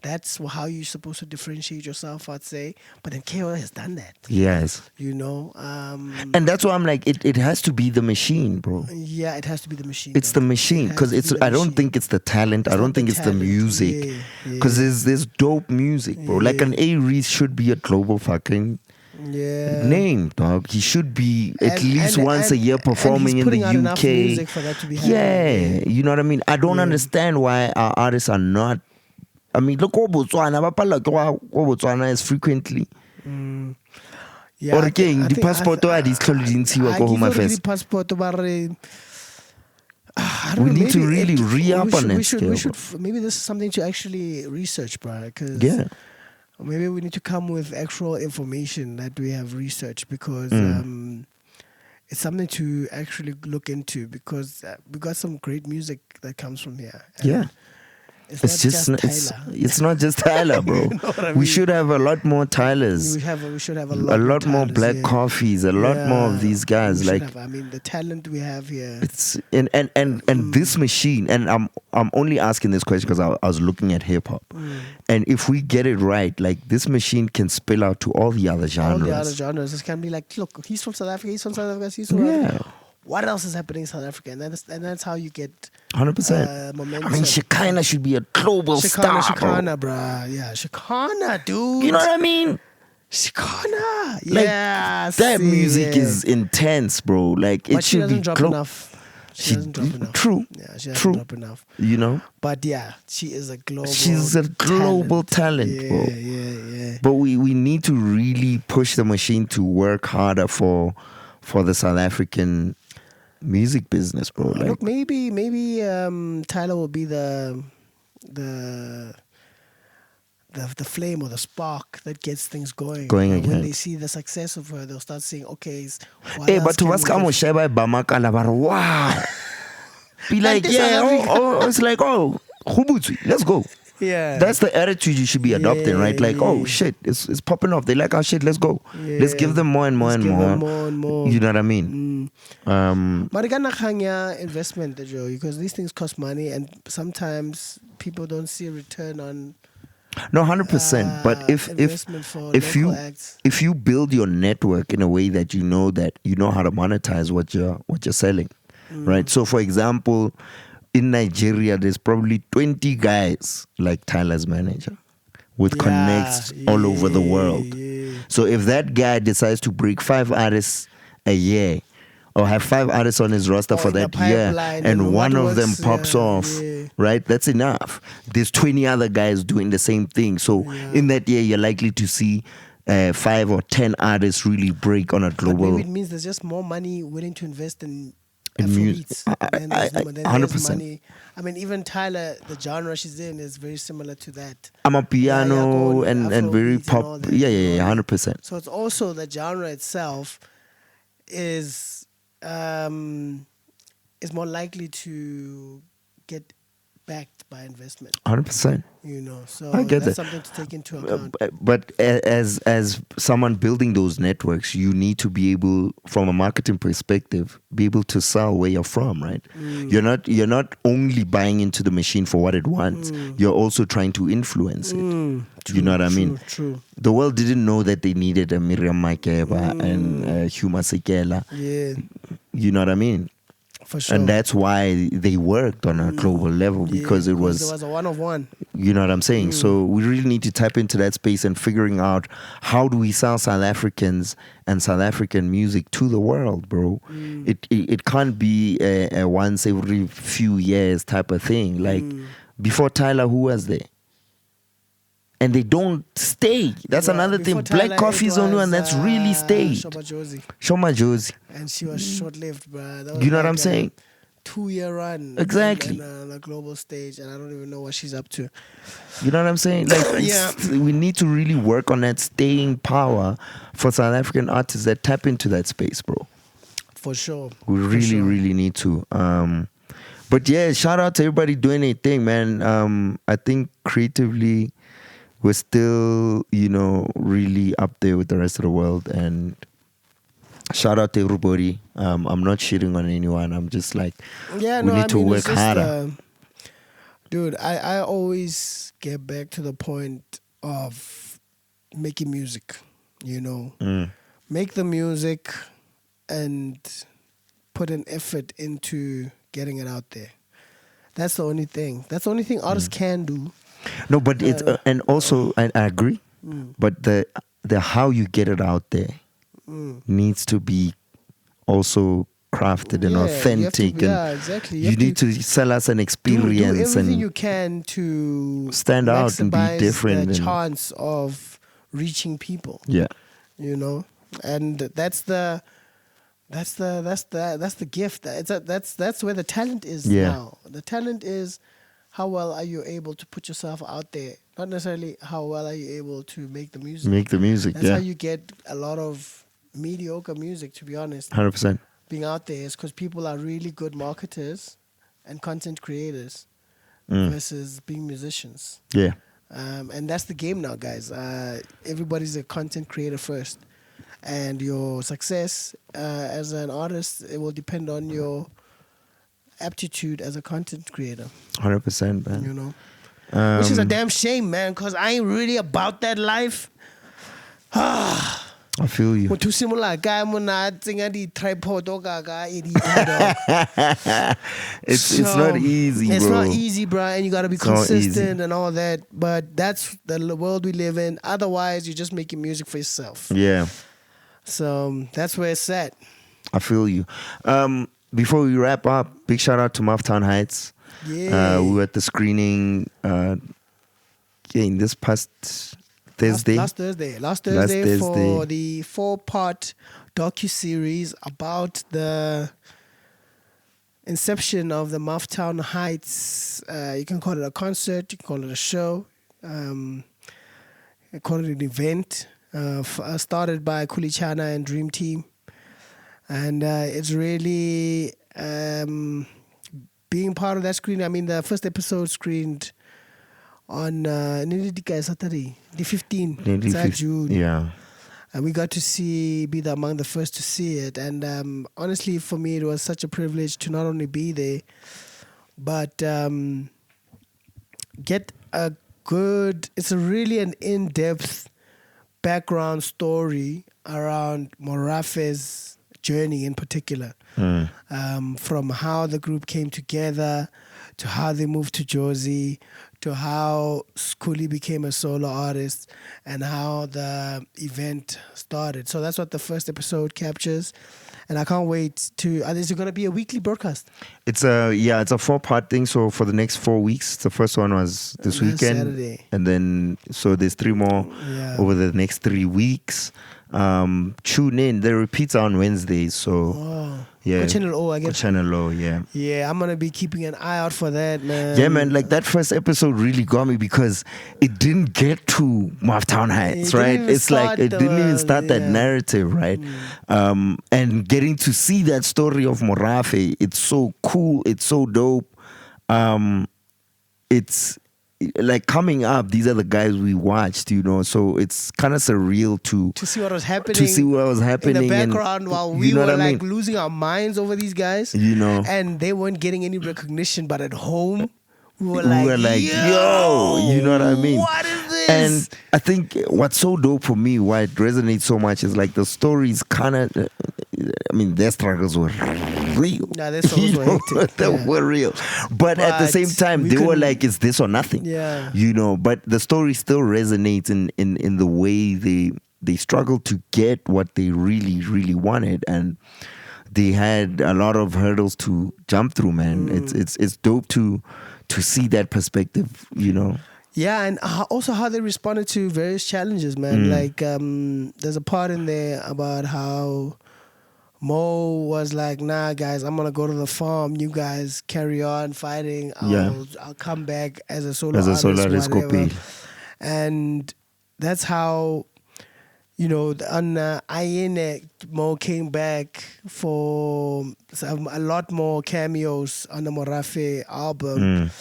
S3: That's how you're supposed to differentiate yourself, I'd say. But then KO has done that.
S2: Yes.
S3: You know?
S2: And that's why I'm like, it has to be the machine, bro.
S3: Yeah, it has to be the machine.
S2: It's the machine, because I don't think it's the talent. I don't think it's the music. Because there's dope music, bro. Like an A-Reese should be a global fucking name, dog. He should be at least once a year performing in the UK.
S3: Music for that to be
S2: you know what I mean? I don't understand why our artists are not. I mean, look, Botswana is frequently.
S3: Yeah,
S2: or king the passport or these clothes go home affairs. We need to really re-up on it.
S3: Maybe this is something to actually research, bro. Because maybe we need to come with actual information that we have researched, because it's something to actually look into, because we got some great music that comes from here. And it's
S2: not just Tyler, bro.
S3: You know what I mean?
S2: We should have a lot more Tylers.
S3: We should have a
S2: lot more
S3: Tylers,
S2: Black Coffees, a lot more of these guys. Like,
S3: I mean, the talent we have here.
S2: It's and this machine. And I'm only asking this question because I was looking at hip hop, and if we get it right, like, this machine can spill out to all the other genres.
S3: All the other genres. It can be like, look, he's from South Africa. He's from South Africa. He's from South Africa. What else is happening in South Africa? And that's how you get
S2: 100%.
S3: momentum.
S2: I mean, Shekinah should be a global star.
S3: Shekinah, bruh. Yeah, Shekinah, dude.
S2: You know what I mean?
S3: Shekinah.
S2: Like,
S3: yeah.
S2: That music is intense, bro. Like, it should be
S3: enough. She doesn't drop enough.
S2: True.
S3: Yeah, she doesn't drop enough.
S2: You know?
S3: But yeah, she is a global
S2: She's a global talent, bro.
S3: Yeah.
S2: But we need to really push the machine to work harder for the South African music business, bro. Like,
S3: look, maybe Tyler will be the the flame or the spark that gets things going.
S2: Going
S3: When
S2: again.
S3: they see the success of her, they'll start saying, okay, what
S2: Hey,
S3: else
S2: but to
S3: can
S2: us,
S3: we
S2: come
S3: do?
S2: on, Sheba Bamakala, but wow. Be like,
S3: this
S2: yeah,
S3: South Africa.
S2: it's like, oh, Khubutsu, let's go.
S3: Yeah.
S2: That's the attitude you should be adopting, right? Like, oh
S3: yeah.
S2: shit, it's popping off. They like our shit. Let's go. Let's give them more and more
S3: Let's
S2: and
S3: give
S2: more.
S3: them more and more.
S2: You know what I mean?
S3: But again, investment, Joe, because these things cost money, and sometimes people don't see a return on
S2: No, 100%. But
S3: investment for local acts.
S2: if you build your network in a way that you know how to monetize what you're selling, right? So, for example, in Nigeria, there's probably 20 guys like Tyler's manager with connects all over the world.
S3: Yeah.
S2: So if that guy decides to break 5 artists a year or have 5 artists on his roster
S3: Or
S2: for
S3: in the
S2: that year
S3: pipeline,
S2: and
S3: and
S2: one
S3: what
S2: of them
S3: works,
S2: pops
S3: yeah,
S2: off,
S3: yeah.
S2: right? That's enough. There's 20 other guys doing the same thing. So in that year, you're likely to see 5 or 10 artists really break on a
S3: But
S2: global.
S3: maybe it means there's just more money willing to invest in
S2: In
S3: Afrobeats.
S2: music.
S3: Then there's
S2: 100%.
S3: money. I mean, even Tyler, the genre she's in is very similar to that.
S2: I'm a piano
S3: Yeah,
S2: and very
S3: Afrobeats and all
S2: pop.
S3: that,
S2: Yeah,
S3: you know.
S2: 100%.
S3: So it's also the genre itself is more likely to get backed by investment.
S2: 100%.
S3: You know, so
S2: I get
S3: that's
S2: that.
S3: something to take into account.
S2: But as someone building those networks, you need to be able, from a marketing perspective, be able to sell where you're from, right? You're not only buying into the machine for what it wants. You're also trying to influence it. You know what I mean?
S3: True.
S2: The world didn't know that they needed a Miriam Makeba and Huma Sekela.
S3: Yeah,
S2: You know what I mean?
S3: for sure.
S2: And that's why they worked on a global level, because
S3: there
S2: it was
S3: was a one of one.
S2: you know what I'm saying? So we really need to tap into that space and figuring out how do we sell South Africans and South African music to the world, bro. It can't be a once every few years type of thing. Like before Tyler, who was there? And they don't stay. That's another thing.
S3: Before Tyler,
S2: Black Coffee is the only one that's really stayed.
S3: Shoba Josie.
S2: Shoma Josie.
S3: And she was short-lived, bruh. That was
S2: You know what
S3: like
S2: I'm saying?
S3: 2-year run.
S2: Exactly.
S3: On a global stage, and I don't even know what she's up to.
S2: You know what I'm saying? Like,
S3: Yeah.
S2: we need to really work on that staying power for South African artists that tap into that space, bro.
S3: For sure.
S2: We really, really need to. But yeah, shout out to everybody doing their thing, man. I think creatively, we're still, really up there with the rest of the world. And shout out to everybody. I'm not shitting on anyone. I'm just like, we need to work harder.
S3: Dude, I always get back to the point of making music, Make the music and put an effort into getting it out there. That's the only thing. That's the only thing artists can do.
S2: No, but it's and also I agree, but the how you get it out there needs to be also crafted and authentic.
S3: Exactly.
S2: You need to sell us an experience
S3: do everything
S2: and
S3: you can to
S2: stand out and be
S3: maximize
S2: different.
S3: The
S2: and,
S3: chance of reaching people.
S2: Yeah,
S3: and that's the gift. That's where the talent is now. The talent is how well are you able to put yourself out there? Not necessarily how well are you able to make the music. That's how you get a lot of mediocre music, to be honest.
S2: 100%.
S3: Being out there is because people are really good marketers and content creators versus being musicians.
S2: Yeah.
S3: And that's the game now, guys. Everybody's a content creator first. And your success as an artist, it will depend on your aptitude as a content creator.
S2: 100%, man.
S3: Which is a damn shame, man, because I ain't really about that life.
S2: I feel you.
S3: It's
S2: not easy, bro.
S3: It's not easy, bro, and you gotta be consistent and all that. But that's the world we live in. Otherwise, you're just making music for yourself.
S2: Yeah.
S3: So that's where it's at.
S2: I feel you. Before we wrap up, big shout out to Maftown Heights.
S3: Yeah.
S2: We were at the screening in this past Thursday.
S3: Last Thursday for the 4-part docu-series about the inception of the Maftown Heights. You can call it a concert, you can call it a show, you can call it an event. Started by Kulichana and Dream Team. And it's really being part of that screen. I mean, the first episode screened on Saturday, the 15th June.
S2: Yeah.
S3: And we got to be among the first to see it. And honestly, for me, it was such a privilege to not only be there, but get it's really an in-depth background story around Morafe's journey in particular. From how the group came together, to how they moved to Jozi, to how Skuli became a solo artist, and how the event started. So that's what the first episode captures. And I can't wait to... Is it going to be a weekly broadcast?
S2: It's a 4-part thing. So for the next 4 weeks, the first one was this weekend.
S3: Saturday.
S2: And then, so there's 3 more over the next 3 weeks. Tune in. The repeats are on Wednesdays. So, yeah.
S3: Channel O, I guess.
S2: Channel O, yeah.
S3: Yeah, I'm going to be keeping an eye out for that, man.
S2: Yeah, man. Like that first episode really got me because it didn't get to Maftown Heights, right? It's like it didn't even start that narrative, right? And getting to see that story of Morafe, it's so cool. It's so dope. It's like coming up, these are the guys we watched, so it's kind of surreal to
S3: see what was happening.
S2: To see what was happening
S3: in the background while we were like losing our minds over these guys, and they weren't getting any recognition. But at home, we were like, yo,
S2: you know what I mean?
S3: What is this?
S2: And I think what's so dope for me, why it resonates so much, is like the stories kind of, their struggles were real.
S3: Nah, their struggles were hectic.
S2: They were real. But at the same time, they were like, it's this or nothing.
S3: Yeah.
S2: But the story still resonates in the way they struggled to get what they really, really wanted. And they had a lot of hurdles to jump through, man. It's dope to see that perspective,
S3: Yeah, and also how they responded to various challenges, man. Like, there's a part in there about how Mo was like, nah, guys, I'm going to go to the farm. You guys carry on fighting. I'll come back as a solo artist, whatever. And that's how, on Ayene, Mo came back for a lot more cameos on the Morafe album.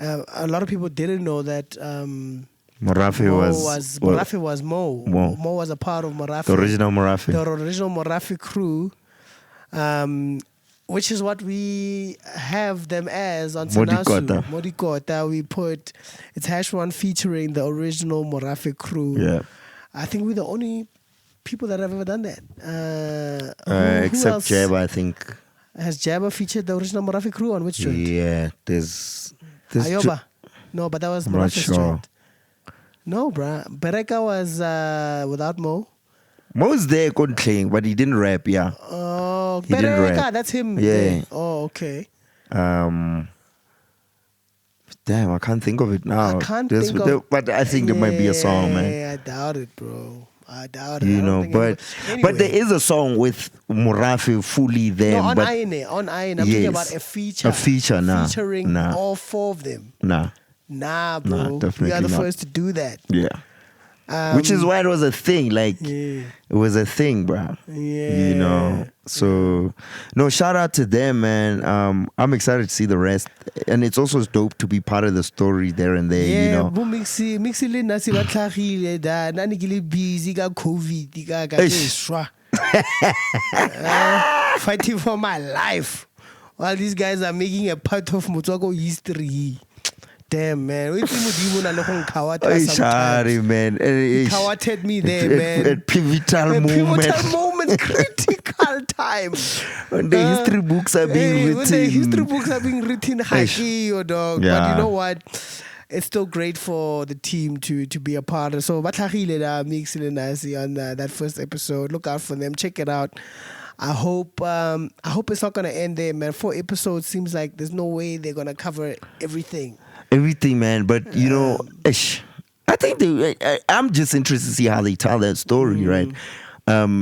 S3: A lot of people didn't know that
S2: Morafe
S3: was Mo. Mo was a part of Morafe.
S2: The original Morafe.
S3: The original Morafe crew, which is what we have them as on Tanasu. Modikota. We put, it's HashOne featuring the original Morafe crew.
S2: Yeah.
S3: I think we're the only people that have ever done that.
S2: Except Jabba, I think.
S3: Has Jabba featured the original Morafe crew on which joint?
S2: Yeah, there's
S3: Ayoba. No, but that was Morafe's joint. No, bruh. Bereka was without Mo.
S2: Mo's there playing, but he didn't rap, yeah.
S3: Oh,
S2: he didn't
S3: rap. That's him.
S2: Yeah.
S3: There. Oh, okay.
S2: Damn, I can't think of it now. But I think there might be a song, man.
S3: Yeah, I doubt it, bro. I doubt it.
S2: But there is a song with Morafe fully there.
S3: No, on
S2: but
S3: Aine. I'm talking about a feature.
S2: A feature,
S3: featuring all 4 of them. Nah, bro.
S2: Nah, definitely
S3: we are the
S2: not.
S3: first to do that.
S2: Yeah. Which is why it was a thing. Like, it was a thing, bro.
S3: Yeah.
S2: So, no, shout out to them, man. I'm excited to see the rest. And it's also dope to be part of the story there and there,
S3: Yeah, mixi le nasi ba tlhagile da nani ke le busy ka COVID ka shwa. Fighting for my life while these guys are making a part of Motswako history. Damn, man. We think man. Kawated me there, man.
S2: At pivotal moment.
S3: Critical time.
S2: When the history books are being written.
S3: When the history books are being written, haki, dog.
S2: Yeah.
S3: But you know what? It's still great for the team to be a part of. So, batlagile da mixile nasi on that first episode. Look out for them. Check it out. I hope it's not gonna end there, man. 4 episodes seems like there's no way they're gonna cover everything.
S2: Everything, man. But I think I'm just interested to see how they tell that story, right?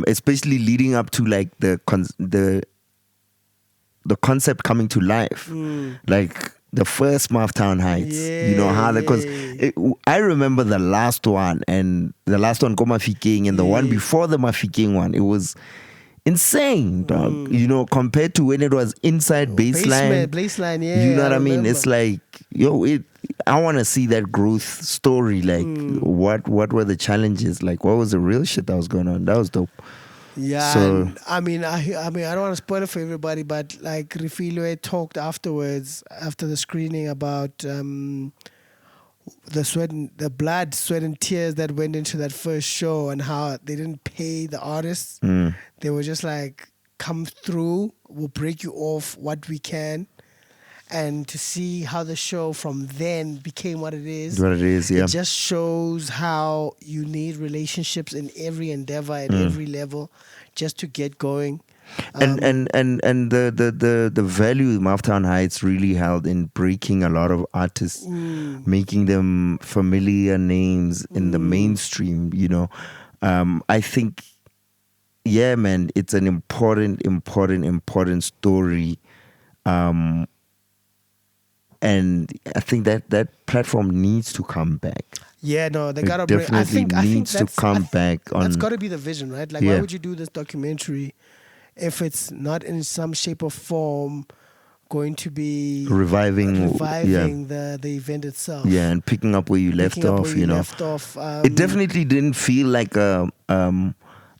S2: Especially leading up to like the the concept coming to life. Like the first Maftown Heights, you know how because I remember the last one and the last one Go Mafikeng and the one before the Mafikeng one, it was insane, dog. You know, compared to when it was inside baseline, you know what I mean? It's like, yo, I want to see that growth story. Like, what were the challenges? Like, what was the real shit that was going on? That was dope.
S3: Yeah,
S2: so,
S3: I mean, I don't want to spoil it for everybody, but like Refilwe talked afterwards, after the screening, about the blood, sweat, and tears that went into that first show, and how they didn't pay the artists. They were just like, "Come through, we'll break you off what we can." And to see how the show from then became what it is. It just shows how you need relationships in every endeavor at every level just to get going.
S2: And the value Maftown Heights really held in breaking a lot of artists, making them familiar names in the mainstream, you know. I think, yeah, man, it's an important story. And I think that platform needs to come back.
S3: Yeah, no, they gotta
S2: bring. I think needs to come back.
S3: That's gotta be the vision, right? Like, why would you do this documentary if it's not in some shape or form going to be reviving the event itself?
S2: Yeah, and picking up where you left off. It definitely didn't feel like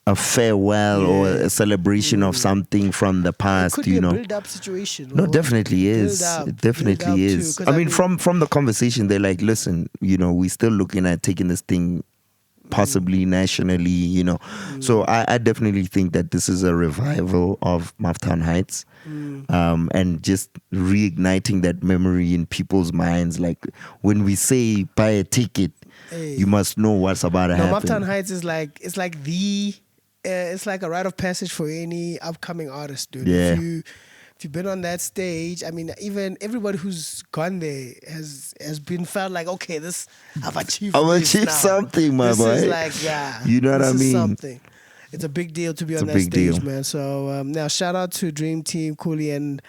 S2: a farewell or a celebration of something from the past,
S3: it could be a build-up situation.
S2: No, definitely is. It definitely is. I mean, from the conversation, they're like, listen, you know, we're still looking at taking this thing possibly nationally, you know. So I definitely think that this is a revival of Maftown Heights, and just reigniting that memory in people's minds. Like, when we say buy a ticket, you must know what's about to happen.
S3: Maftown Heights is like, it's like it's like a rite of passage for any upcoming artist, dude.
S2: Yeah.
S3: If you've been on that stage, I mean, even everybody who's gone there has been felt like, okay, I've achieved
S2: something, my boy.
S3: This is like, yeah,
S2: you know what I mean?
S3: Something. It's a big deal to be on that stage, man. So now, shout out to Dream Team, Cooley, and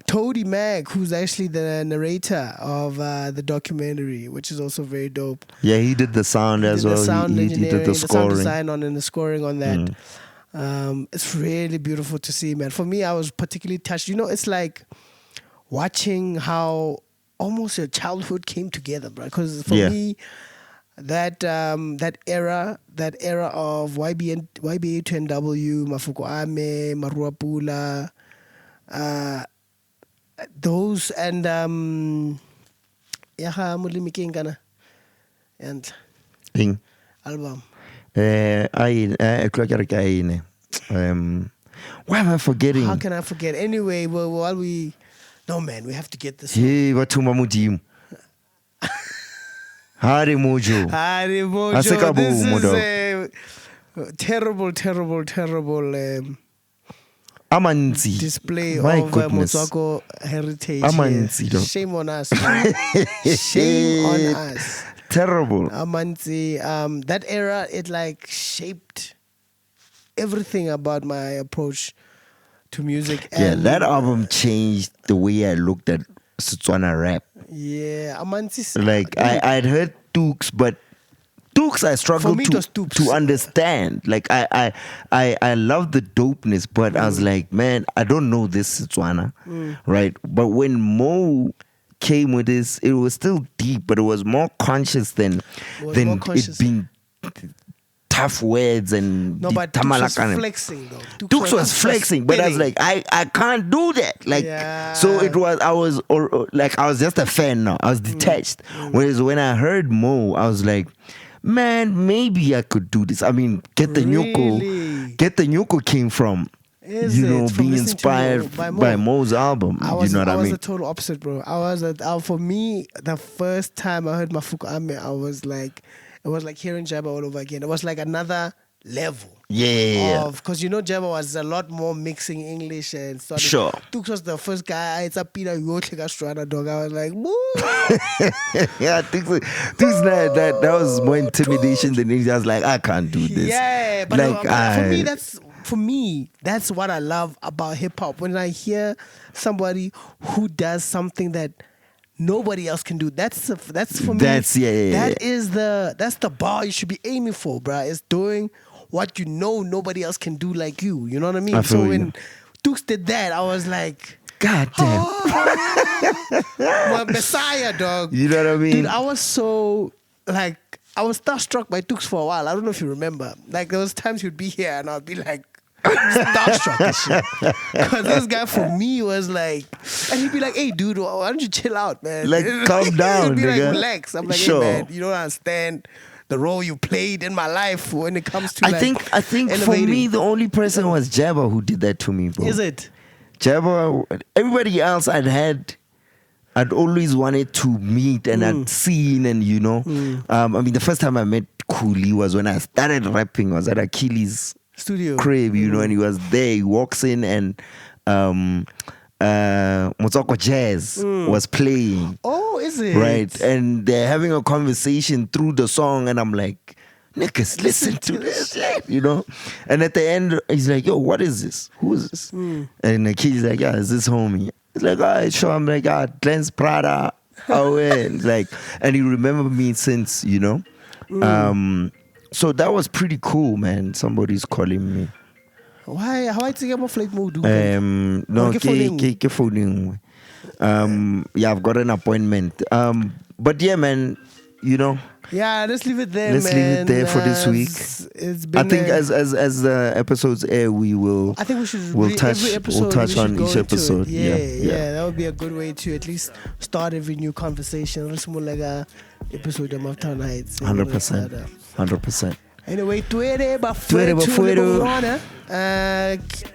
S3: Toady Mag, who's actually the narrator of the documentary, which is also very dope.
S2: Yeah, he did the sound as well. He did the scoring,
S3: the sound design and the scoring on that. It's really beautiful to see, man. For me, I was particularly touched. You know, it's like watching how almost your childhood came together, bro. Because for me, that era of YBA to NW, Mafuko Ame, Marua Pula, those and Yaha Mulimi Kingana and album.
S2: Why am I forgetting?
S3: How can I forget? Anyway, while we we have to get this.
S2: Hey, what to Mamudim? Hari Mojo.
S3: This is a terrible display
S2: My
S3: of
S2: goodness.
S3: Motswako heritage. Shame on us. Shame on us.
S2: Terrible.
S3: Amanzi, that era, it like shaped everything about my approach to music.
S2: And that album changed the way I looked at Setswana rap.
S3: Yeah, Amanzi.
S2: Like, I'd heard Tooks, but Tooks I struggled to understand. Like, I love the dopeness, but I was like, man, I don't know this Setswana, right? But when Mo came with this, it was still deep, but it was more conscious than it being tough words and
S3: but Tooks was flexing though.
S2: Tooks was flexing, but I was like, I can't do that. Like, so I was just a fan now. I was detached. Whereas when I heard Mo, I was like, man, maybe I could do this. I mean, Get the Nyoko came from being inspired by Mo's album.
S3: I was the total opposite, bro. For me, the first time I heard Mafuko Ame, it was like hearing Jabba all over again. It was like another level.
S2: Yeah.
S3: Because Jabba was a lot more mixing English and stuff.
S2: Sure.
S3: Tooks was the first guy. It's a Peter Yotleka dog. I was like, woo.
S2: Yeah, Tooks that was more intimidation than English. I was like, I can't do this.
S3: Yeah, but
S2: like,
S3: for me, that's for me, that's what I love about hip hop. When I hear somebody who does something that nobody else can do, that's for me.
S2: That's
S3: That's the bar you should be aiming for, bruh. It's doing what you know nobody else can do like you. You know what I mean?
S2: I feel
S3: So
S2: you.
S3: when Dukes did that, I was like,
S2: God damn.
S3: my Messiah, dog.
S2: You know what I mean?
S3: Dude, I was so like I was starstruck by Dukes for a while. I don't know if you remember. Like there was times he'd be here and I'd be like starstruck and shit. Because this guy for me was like, and he'd be like, "Hey, dude, why don't you chill out, man?
S2: Like, calm down,
S3: He'd be
S2: nigga.
S3: like, relax." I'm like,
S2: Sure.
S3: "Hey, man, you don't understand the role you played in my life when it comes to."
S2: I think for
S3: elevating.
S2: me, the only person was Jabba who did that to me, bro.
S3: Is it?
S2: Jabba, everybody else I'd always wanted to meet and I'd seen and you know. I mean, the first time I met Cooley was when I started rapping. I was at Achilles'
S3: Studio
S2: crib, you know, and he was there. He walks in and Motsoko Jazz was playing.
S3: Oh, is it?
S2: Right. And they're having a conversation through the song and I'm like, niggas, listen to this shit, you know? And at the end, he's like, yo, what is this? Who is this? And the kid's like, yeah, is this homie? He's like, all right, sure. I'm like, Glenn's Prada. Oh, yeah. He's like, and he remembered me since, you know? So that was pretty cool, man. Somebody's calling me.
S3: Why? How I take my flight mode?
S2: No, ke phoning. Yeah, I've got an appointment. But yeah, man, you know.
S3: Yeah, let's leave it there,
S2: Let's
S3: man.
S2: leave it there for this week.
S3: It's been
S2: I think as the episodes air, we will.
S3: I think we should.
S2: We'll touch.
S3: Every episode,
S2: We'll touch
S3: we
S2: on
S3: should go
S2: each
S3: into
S2: episode.
S3: it. Yeah, that would be a good way to at least start every new conversation. It's more like a episode of Maftown Heights.
S2: 100%. 100%.
S3: Anyway,
S2: Tuere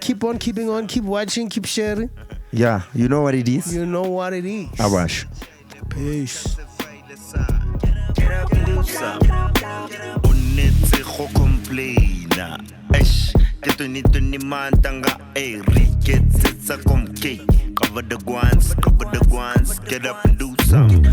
S3: keep on keeping on, keep watching, keep sharing.
S2: Yeah, you know what it is.
S3: You know what it is.
S2: Abash.
S3: Peace.
S1: Get up and do something. Unetse go complaina. Eish, ke tuni mantanga eh riketsetsa komke. Cover the guans, get up and do something.